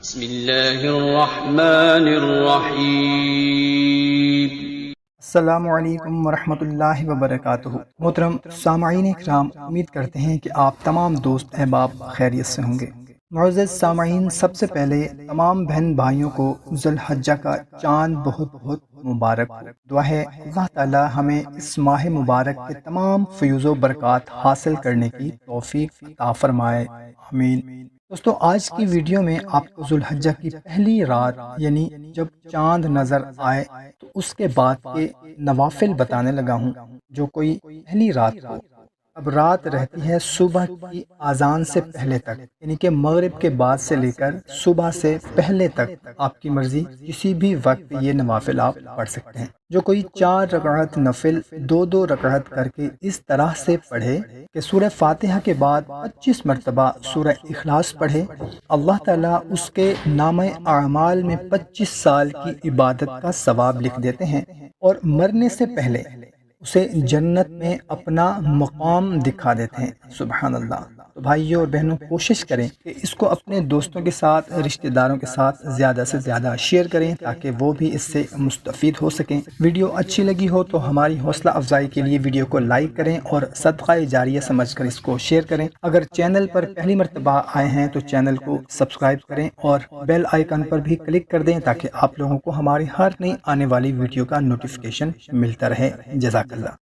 بسم اللہ الرحمن الرحیم۔ السلام علیکم ورحمۃ اللہ وبرکاتہ۔ محترم سامعین کرام، امید کرتے ہیں کہ آپ تمام دوست احباب خیریت سے ہوں گے۔ معزز سامعین، سب سے پہلے تمام بہن بھائیوں کو ذی الحجہ کا چاند بہت بہت مبارک ہو۔ دعا ہے اللہ تعالی ہمیں اس ماہ مبارک کے تمام فیوز و برکات حاصل کرنے کی توفیق عطا فرمائے، آمین۔ دوستو، آج کی ویڈیو میں آپ کو ذی الحجہ کی پہلی رات یعنی جب چاند نظر آئے تو اس کے بعد کے نوافل بتانے لگا ہوں۔ جو کوئی پہلی رات کو، اب رات رہتی ہے صبح کی اذان سے پہلے تک، یعنی کہ مغرب کے بعد سے لے کر صبح سے پہلے تک آپ کی مرضی کسی بھی وقت یہ نوافل آپ پڑھ سکتے ہیں۔ جو کوئی 4 رکعت نفل 2 رکعت کر کے اس طرح سے پڑھے کہ سورہ فاتحہ کے بعد 25 مرتبہ سورہ اخلاص پڑھے، اللہ تعالیٰ اس کے نامہ اعمال میں 25 سال کی عبادت کا ثواب لکھ دیتے ہیں، اور مرنے سے پہلے اسے جنت میں اپنا مقام دکھا دیتے ہیں۔ سبحان اللہ۔ تو بھائیوں اور بہنوں، کوشش کریں کہ اس کو اپنے دوستوں کے ساتھ، رشتہ داروں کے ساتھ زیادہ سے زیادہ شیئر کریں تاکہ وہ بھی اس سے مستفید ہو سکیں۔ ویڈیو اچھی لگی ہو تو ہماری حوصلہ افزائی کے لیے ویڈیو کو لائک کریں اور صدقہ جاریہ سمجھ کر اس کو شیئر کریں۔ اگر چینل پر پہلی مرتبہ آئے ہیں تو چینل کو سبسکرائب کریں اور بیل آئیکن پر بھی کلک کر دیں تاکہ آپ لوگوں کو ہماری ہر نئی آنے والی ویڈیو کا نوٹیفیکیشن ملتا رہے۔ جزاک اللہ۔